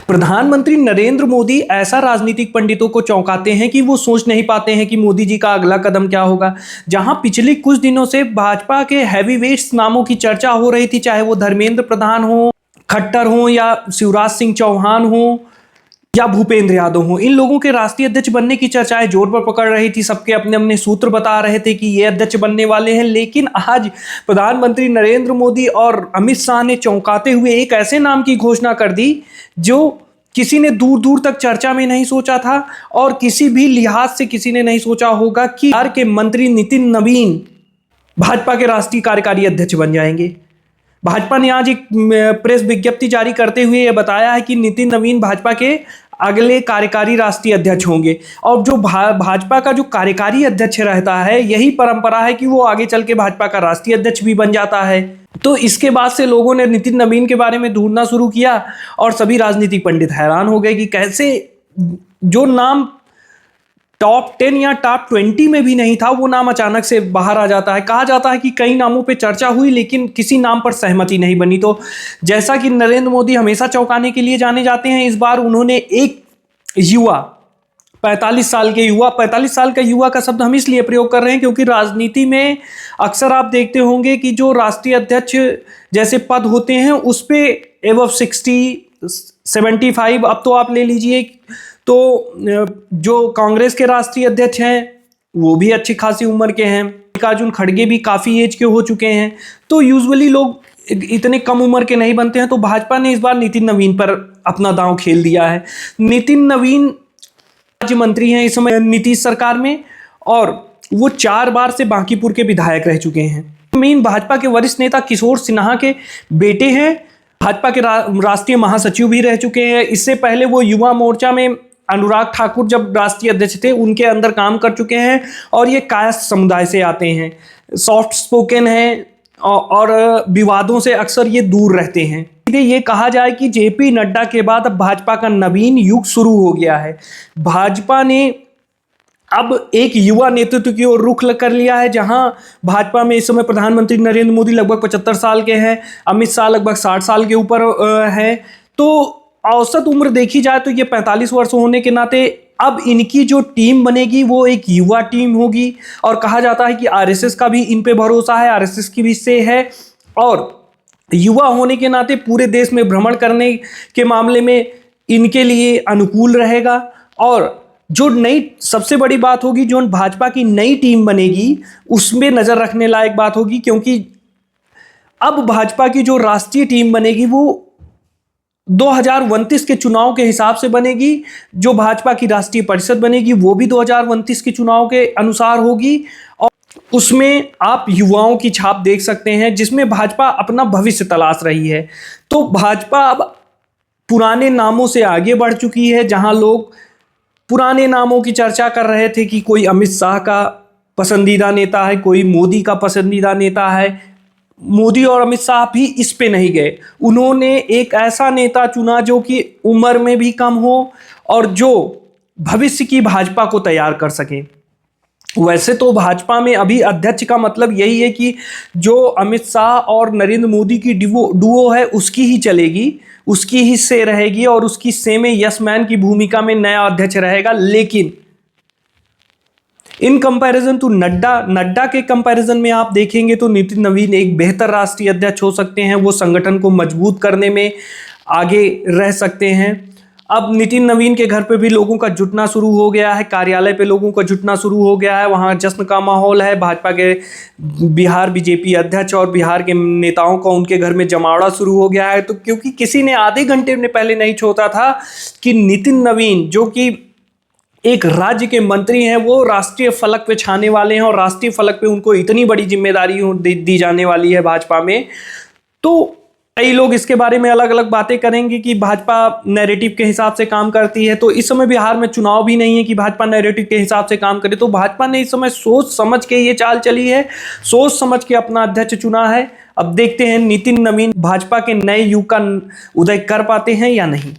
प्रधानमंत्री नरेंद्र मोदी ऐसा राजनीतिक पंडितों को चौंकाते हैं कि वो सोच नहीं पाते हैं कि मोदी जी का अगला कदम क्या होगा। जहां पिछले कुछ दिनों से भाजपा के हैवीवेट्स नामों की चर्चा हो रही थी, चाहे वो धर्मेंद्र प्रधान हो, खट्टर हो, या शिवराज सिंह चौहान हो, या भूपेंद्र यादव हो, इन लोगों के राष्ट्रीय अध्यक्ष बनने की चर्चाएं जोर पर पकड़ रही थी। सबके अपने अपने सूत्र बता रहे थे कि ये अध्यक्ष बनने वाले हैं। लेकिन आज प्रधानमंत्री नरेंद्र मोदी और अमित शाह ने चौंकाते हुए एक ऐसे नाम की घोषणा कर दी जो किसी ने दूर दूर तक चर्चा में नहीं सोचा था, और किसी भी लिहाज से किसी ने नहीं सोचा होगा कि बिहार के मंत्री नितिन नवीन भाजपा के राष्ट्रीय कार्यकारी अध्यक्ष बन जाएंगे। भाजपा ने आज एक प्रेस विज्ञप्ति जारी करते हुए यह बताया है कि नितिन नवीन भाजपा के अगले कार्यकारी राष्ट्रीय अध्यक्ष होंगे। और जो भाजपा का जो कार्यकारी अध्यक्ष रहता है, यही परंपरा है कि वो आगे चल के भाजपा का राष्ट्रीय अध्यक्ष भी बन जाता है। तो इसके बाद से लोगों ने नितिन नवीन के बारे में ढूंढना शुरू किया और सभी राजनीतिक पंडित हैरान हो गए कि कैसे जो नाम टॉप 10 या टॉप 20 में भी नहीं था, वो नाम अचानक से बाहर आ जाता है। कहा जाता है कि कई नामों पे चर्चा हुई लेकिन किसी नाम पर सहमति नहीं बनी। तो जैसा कि नरेंद्र मोदी हमेशा चौंकाने के लिए जाने जाते हैं, इस बार उन्होंने एक युवा 45 साल के युवा 45 साल का युवा का शब्द हम इसलिए प्रयोग कर रहे हैं क्योंकि राजनीति में अक्सर आप देखते होंगे कि जो राष्ट्रीय अध्यक्ष जैसे पद होते हैं उस पे एबव 60 75, अब तो आप ले लीजिए तो जो कांग्रेस के राष्ट्रीय अध्यक्ष हैं वो भी अच्छी खासी उम्र के हैं। मल्लिकार्जुन खड़गे भी काफ़ी एज के हो चुके हैं। तो यूजुअली लोग इतने कम उम्र के नहीं बनते हैं। तो भाजपा ने इस बार नितिन नवीन पर अपना दांव खेल दिया है। नितिन नवीन राज्य मंत्री हैं इस समय नीतीश सरकार में, और वो 4 बार से बांकीपुर के विधायक रह चुके हैं। नवीन भाजपा के वरिष्ठ नेता किशोर सिन्हा के बेटे हैं। भाजपा के राष्ट्रीय महासचिव भी रह चुके हैं। इससे पहले वो युवा मोर्चा में अनुराग ठाकुर जब राष्ट्रीय अध्यक्ष थे उनके अंदर काम कर चुके हैं, और ये कायस्थ समुदाय से आते हैं, सॉफ्ट स्पोकन हैं और विवादों से अक्सर ये दूर रहते हैं। ये कहा जाए कि जेपी नड्डा के बाद अब भाजपा का नवीन युग शुरू हो गया है। भाजपा ने अब एक युवा नेतृत्व की ओर रुख कर लिया है, जहां भाजपा में इस समय प्रधानमंत्री नरेंद्र मोदी लगभग 75 साल के हैं, अमित शाह लगभग 60 साल के ऊपर है। तो औसत उम्र देखी जाए तो ये 45 वर्ष होने के नाते अब इनकी जो टीम बनेगी वो एक युवा टीम होगी। और कहा जाता है कि आरएसएस का भी इन पे भरोसा है, आरएसएस की भी से है, और युवा होने के नाते पूरे देश में भ्रमण करने के मामले में इनके लिए अनुकूल रहेगा। और जो नई सबसे बड़ी बात होगी, जो भाजपा की नई टीम बनेगी उसमें नज़र रखने लायक बात होगी, क्योंकि अब भाजपा की जो राष्ट्रीय टीम बनेगी वो 2029 के चुनाव के हिसाब से बनेगी। जो भाजपा की राष्ट्रीय परिषद बनेगी वो भी 2029 के चुनाव के अनुसार होगी, और उसमें आप युवाओं की छाप देख सकते हैं जिसमें भाजपा अपना भविष्य तलाश रही है। तो भाजपा अब पुराने नामों से आगे बढ़ चुकी है। जहां लोग पुराने नामों की चर्चा कर रहे थे कि कोई अमित शाह का पसंदीदा नेता है, कोई मोदी का पसंदीदा नेता है, मोदी और अमित शाह भी इस पे नहीं गए। उन्होंने एक ऐसा नेता चुना जो कि उम्र में भी कम हो और जो भविष्य की भाजपा को तैयार कर सके। वैसे तो भाजपा में अभी अध्यक्ष का मतलब यही है कि जो अमित शाह और नरेंद्र मोदी की डुओ है उसकी ही चलेगी, उसकी ही से रहेगी, और उसकी से में यस मैन की भूमिका में नया अध्यक्ष रहेगा। लेकिन इन कंपैरिजन टू नड्डा के कंपैरिजन में आप देखेंगे तो नितिन नवीन एक बेहतर राष्ट्रीय अध्यक्ष हो सकते हैं। वो संगठन को मजबूत करने में आगे रह सकते हैं। अब नितिन नवीन के घर पे भी लोगों का जुटना शुरू हो गया है, कार्यालय पे लोगों का जुटना शुरू हो गया है, वहाँ जश्न का माहौल है। भाजपा के बिहार बीजेपी अध्यक्ष और बिहार के नेताओं का उनके घर में जमावड़ा शुरू हो गया है। तो क्योंकि किसी ने आधे घंटे में पहले नहीं सोचा था कि नितिन नवीन जो कि एक राज्य के मंत्री हैं वो राष्ट्रीय फलक पे छाने वाले हैं, और राष्ट्रीय फलक पे उनको इतनी बड़ी जिम्मेदारी दी जाने वाली है भाजपा में। तो कई लोग इसके बारे में अलग अलग बातें करेंगे कि भाजपा नैरेटिव के हिसाब से काम करती है। तो इस समय बिहार में चुनाव भी नहीं है कि भाजपा नैरेटिव के हिसाब से काम करे। तो भाजपा ने इस समय सोच समझ के ये चाल चली है, सोच समझ के अपना अध्यक्ष चुना है। अब देखते हैं नितिन नवीन भाजपा के नए युग का उदय कर पाते हैं या नहीं।